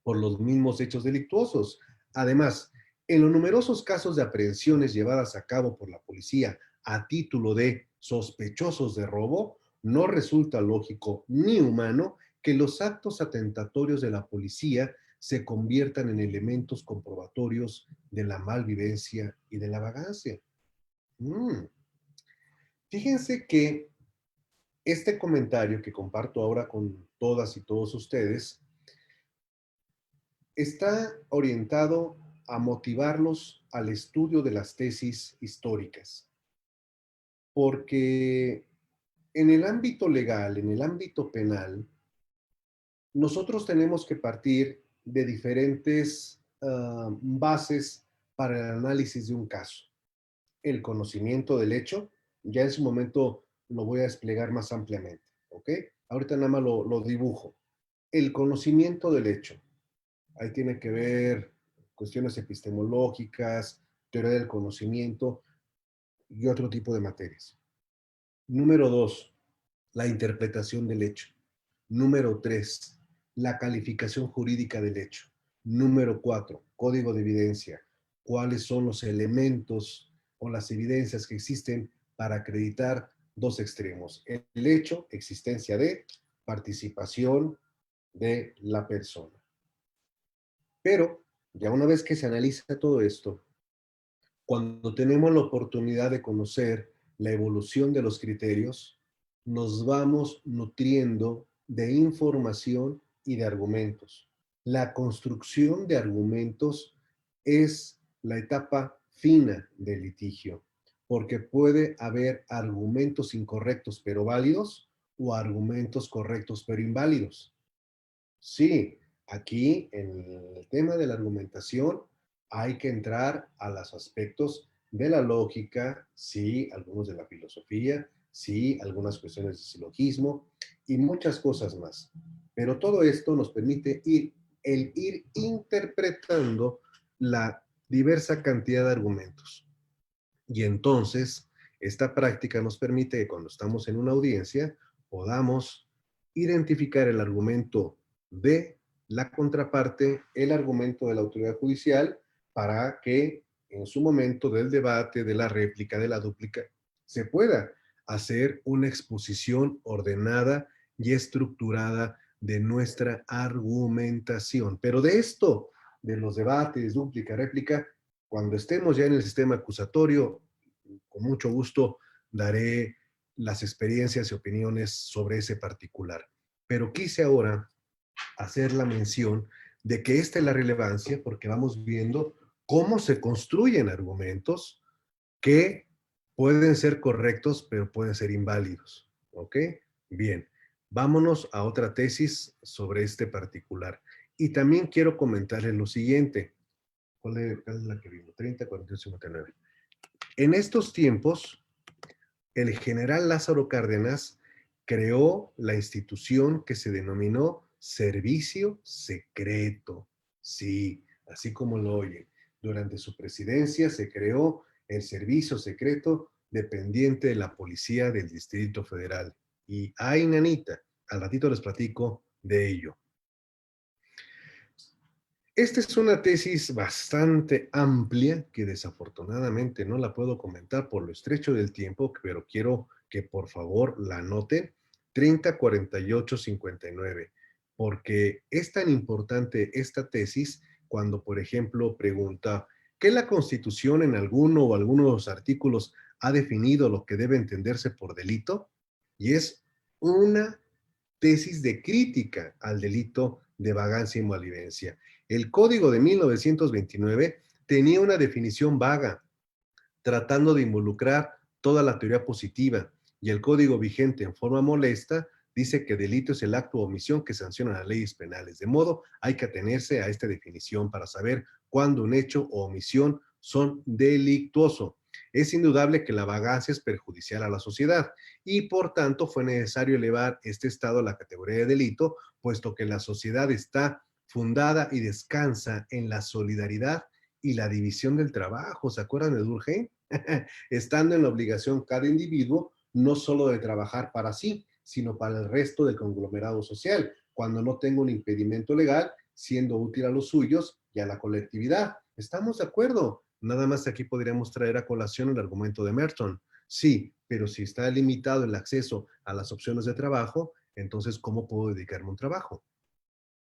por los mismos hechos delictuosos. Además, en los numerosos casos de aprehensiones llevadas a cabo por la policía a título de sospechosos de robo, no resulta lógico ni humano que los actos atentatorios de la policía se conviertan en elementos comprobatorios de la malvivencia y de la vagancia. Mm. Fíjense que este comentario que comparto ahora con todas y todos ustedes está orientado a motivarlos al estudio de las tesis históricas, porque en el ámbito legal, en el ámbito penal, nosotros tenemos que partir de diferentes bases para el análisis de un caso. El conocimiento del hecho, ya en su momento lo voy a desplegar más ampliamente, ¿ok? Ahorita nada más lo dibujo. El conocimiento del hecho. Ahí tiene que ver cuestiones epistemológicas, teoría del conocimiento y otro tipo de materias. Número 2, la interpretación del hecho. Número 3, la calificación jurídica del hecho. Número 4, código de evidencia. ¿Cuáles son los elementos o las evidencias que existen para acreditar dos extremos? El hecho, existencia de, participación de la persona. Pero ya una vez que se analiza todo esto, cuando tenemos la oportunidad de conocer la evolución de los criterios, nos vamos nutriendo de información y de argumentos. La construcción de argumentos es la etapa fina del litigio, porque puede haber argumentos incorrectos pero válidos o argumentos correctos pero inválidos. Sí, aquí en el tema de la argumentación hay que entrar a los aspectos de la lógica, sí, algunos de la filosofía, sí, algunas cuestiones de silogismo y muchas cosas más. Pero todo esto nos permite ir interpretando la diversa cantidad de argumentos. Y entonces, esta práctica nos permite que cuando estamos en una audiencia podamos identificar el argumento de la contraparte, el argumento de la autoridad judicial, para que en su momento del debate, de la réplica, de la dúplica, se pueda hacer una exposición ordenada y estructurada de nuestra argumentación. Pero de esto, de los debates, dúplica, réplica, cuando estemos ya en el sistema acusatorio, con mucho gusto daré las experiencias y opiniones sobre ese particular. Pero quise ahora hacer la mención de que esta es la relevancia porque vamos viendo cómo se construyen argumentos que pueden ser correctos, pero pueden ser inválidos. ¿Ok? Bien, vámonos a otra tesis sobre este particular. Y también quiero comentarles lo siguiente. ¿Cuál es la que vimos? 30, 41, 59. En estos tiempos, el general Lázaro Cárdenas creó la institución que se denominó Servicio Secreto. Sí, así como lo oyen. Durante su presidencia se creó el Servicio Secreto dependiente de la Policía del Distrito Federal. Y, ay, nanita, al ratito les platico de ello. Esta es una tesis bastante amplia que desafortunadamente no la puedo comentar por lo estrecho del tiempo, pero quiero que por favor la anoten. 30, 48, 59, porque es tan importante esta tesis cuando, por ejemplo, pregunta, ¿qué la Constitución en alguno o algunos artículos ha definido lo que debe entenderse por delito? Y es una tesis de crítica al delito de vagancia y malvivencia. El Código de 1929 tenía una definición vaga, tratando de involucrar toda la teoría positiva, y el Código vigente en forma molesta dice que delito es el acto o omisión que sanciona las leyes penales. De modo, hay que atenerse a esta definición para saber cuándo un hecho o omisión son delictuoso. Es indudable que la vagancia es perjudicial a la sociedad y por tanto fue necesario elevar este estado a la categoría de delito, puesto que la sociedad está fundada y descansa en la solidaridad y la división del trabajo. ¿Se acuerdan de Durkheim? Estando en la obligación cada individuo no solo de trabajar para sí, sino para el resto del conglomerado social, cuando no tenga un impedimento legal, siendo útil a los suyos y a la colectividad. ¿Estamos de acuerdo? Nada más aquí podríamos traer a colación el argumento de Merton. Sí, pero si está limitado el acceso a las opciones de trabajo, entonces, ¿cómo puedo dedicarme a un trabajo?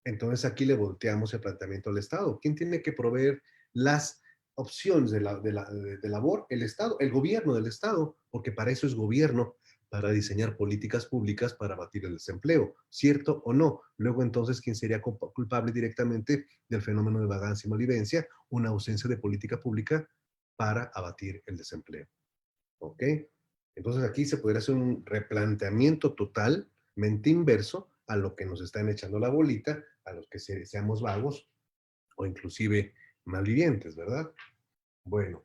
Entonces, aquí le volteamos el planteamiento al Estado. ¿Quién tiene que proveer las opciones de labor? El Estado, el gobierno del Estado, porque para eso es gobierno, para diseñar políticas públicas para abatir el desempleo, ¿cierto o no? Luego entonces, ¿quién sería culpable directamente del fenómeno de vagancia y malivencia? Una ausencia de política pública para abatir el desempleo, ¿ok? Entonces aquí se podría hacer un replanteamiento totalmente inverso a lo que nos están echando la bolita, a los que seamos vagos o inclusive malvivientes, ¿verdad? Bueno,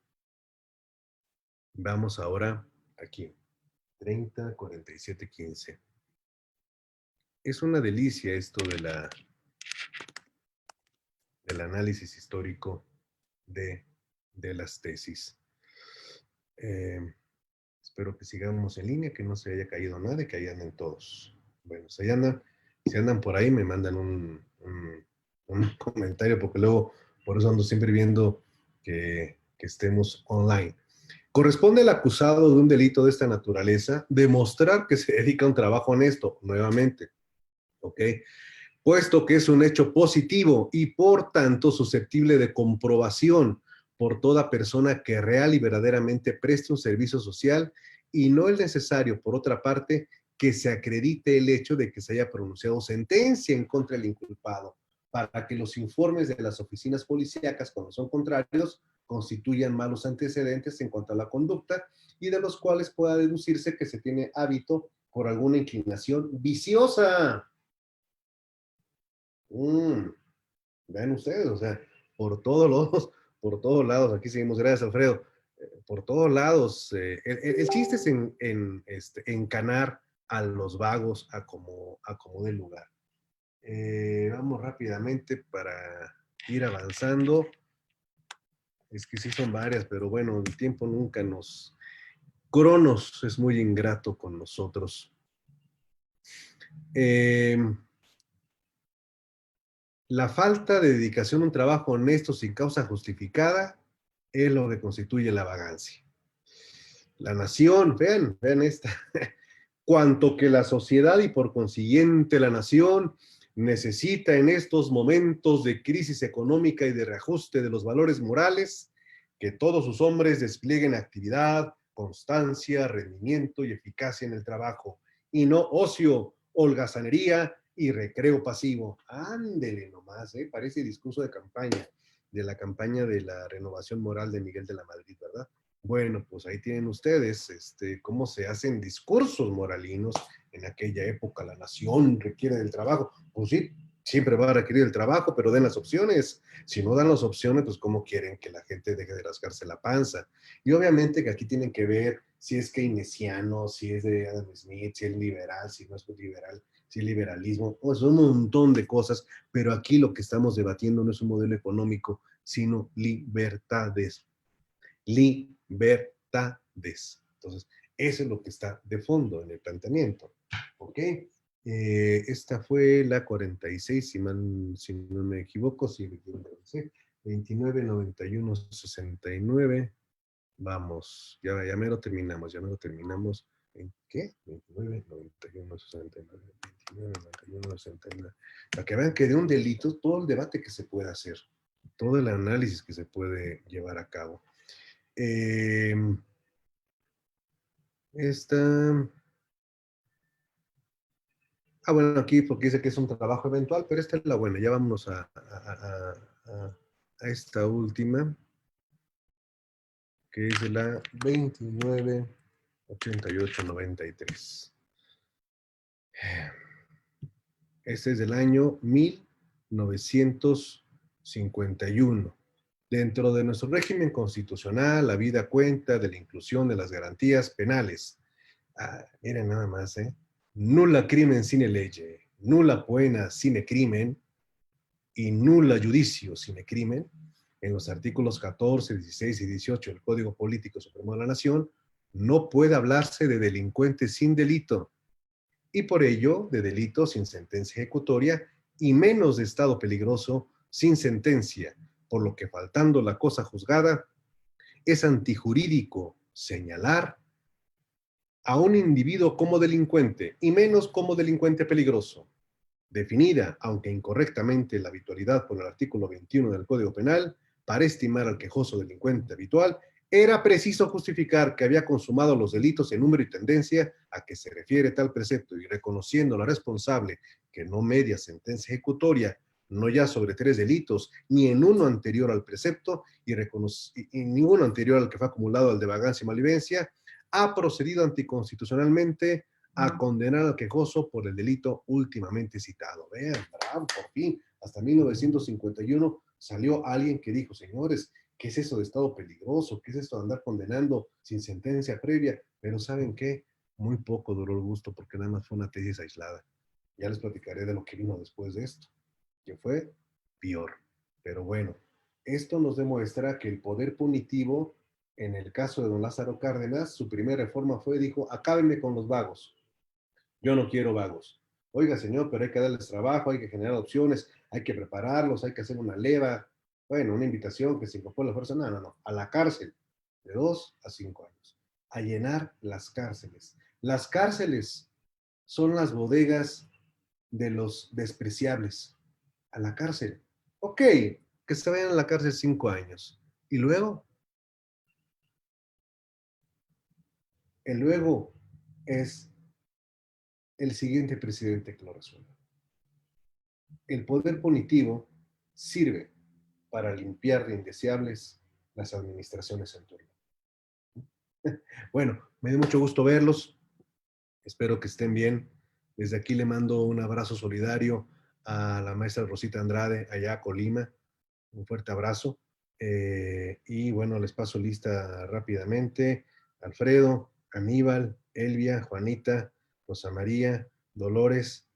vamos ahora aquí. 30, 47, 15. Es una delicia esto del análisis histórico de, de las tesis. Espero que sigamos en línea, que no se haya caído nada y que ahí anden todos. Bueno, si andan por ahí, me mandan un comentario, porque luego, por eso ando siempre viendo que estemos online. Corresponde al acusado de un delito de esta naturaleza demostrar que se dedica a un trabajo honesto, nuevamente, ¿ok? Puesto que es un hecho positivo y por tanto susceptible de comprobación por toda persona que real y verdaderamente preste un servicio social y no es necesario, por otra parte, que se acredite el hecho de que se haya pronunciado sentencia en contra del inculpado, para que los informes de las oficinas policíacas, cuando son contrarios, constituyan malos antecedentes en cuanto a la conducta y de los cuales pueda deducirse que se tiene hábito por alguna inclinación viciosa. Mm, Vean ustedes, o sea, por todos lados, por todos lados, aquí seguimos, gracias Alfredo, por todos lados, el chiste es encanar a los vagos a como dé lugar. Vamos rápidamente para ir avanzando, es que sí son varias, pero bueno, el tiempo nunca nos... Cronos es muy ingrato con nosotros. Eh, La falta de dedicación a un trabajo honesto sin causa justificada es lo que constituye la vagancia. La nación, vean esta, cuanto que la sociedad y por consiguiente la nación necesita en estos momentos de crisis económica y de reajuste de los valores morales, que todos sus hombres desplieguen actividad, constancia, rendimiento y eficacia en el trabajo, y no ocio, holgazanería y recreo pasivo. Ándele nomás, parece discurso de campaña, de la campaña de la renovación moral de Miguel de la Madrid, ¿verdad? Bueno, pues ahí tienen ustedes cómo se hacen discursos moralinos. En aquella época la nación requiere del trabajo. Pues sí, siempre va a requerir el trabajo, pero den las opciones. Si no dan las opciones, pues cómo quieren que la gente deje de rascarse la panza. Y obviamente que aquí tienen que ver si es keynesiano, si es de Adam Smith, si es liberal, si no es liberal, si es liberalismo, pues un montón de cosas, pero aquí lo que estamos debatiendo no es un modelo económico, sino libertades. Libertades. Entonces, eso es lo que está de fondo en el planteamiento. ¿Ok? Esta fue la 46, si no me equivoco, sí, 29, 91, 69. Vamos, ya me lo terminamos, ya me lo terminamos. ¿En qué? 29, 91, 69, 29, 91, 69. Para que vean que de un delito, todo el debate que se puede hacer, todo el análisis que se puede llevar a cabo. Esta. Bueno, aquí porque dice que es un trabajo eventual, pero esta es la buena. Ya vámonos a esta última, que es de la 29, 88, 93. Este es del año 1951. Dentro de nuestro régimen constitucional, la vida cuenta de la inclusión de las garantías penales. Miren nada más, ¿eh? Nulla crimen sine lege, nulla pena sine crimen y nulla judicio sine crimen, en los artículos 14, 16 y 18 del Código Político Supremo de la Nación, no puede hablarse de delincuente sin delito, y por ello de delito sin sentencia ejecutoria, y menos de estado peligroso sin sentencia, por lo que faltando la cosa juzgada, es antijurídico señalar a un individuo como delincuente, y menos como delincuente peligroso. Definida, aunque incorrectamente, la habitualidad por el artículo 21 del Código Penal, para estimar al quejoso delincuente habitual, era preciso justificar que había consumado los delitos en número y tendencia a que se refiere tal precepto, y reconociendo la responsable que no media sentencia ejecutoria, no ya sobre 3 delitos, ni en uno anterior al precepto, y ninguno anterior al que fue acumulado al de vagancia y malvivencia, ha procedido anticonstitucionalmente a condenar al quejoso por el delito últimamente citado. Vean, bravo, por fin, hasta 1951 salió alguien que dijo, señores, ¿qué es eso de estado peligroso? ¿Qué es esto de andar condenando sin sentencia previa? Pero ¿saben qué? Muy poco duró el gusto porque nada más fue una tesis aislada. Ya les platicaré de lo que vino después de esto, que fue peor. Pero bueno, esto nos demuestra que el poder punitivo, en el caso de don Lázaro Cárdenas, su primera reforma fue, dijo, acábenme con los vagos. Yo no quiero vagos. Oiga, señor, pero hay que darles trabajo, hay que generar opciones, hay que prepararlos, hay que hacer una leva. Bueno, una invitación que se incorpore la fuerza. No, no, no. A la cárcel, de 2 a 5 años. A llenar las cárceles. Las cárceles son las bodegas de los despreciables. A la cárcel. Ok, que se vayan a la cárcel 5 años. Y luego, el luego es el siguiente presidente que lo resuelva. El poder punitivo sirve para limpiar de indeseables las administraciones en turno. Bueno, me dio mucho gusto verlos. Espero que estén bien. Desde aquí le mando un abrazo solidario a la maestra Rosita Andrade, allá a Colima. Un fuerte abrazo. Y bueno, les paso lista rápidamente. Alfredo, Aníbal, Elvia, Juanita, Rosa María, Dolores,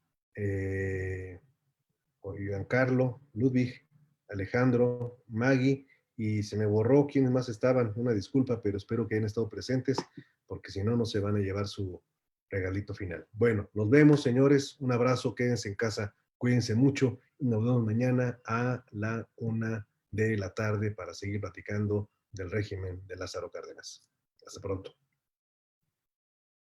Giancarlo, Ludwig, Alejandro, Maggie, y se me borró quiénes más estaban. Una disculpa, pero espero que hayan estado presentes, porque si no, no se van a llevar su regalito final. Bueno, nos vemos, señores. Un abrazo, quédense en casa, cuídense mucho y nos vemos mañana a la 1 de la tarde para seguir platicando del régimen de Lázaro Cárdenas. Hasta pronto.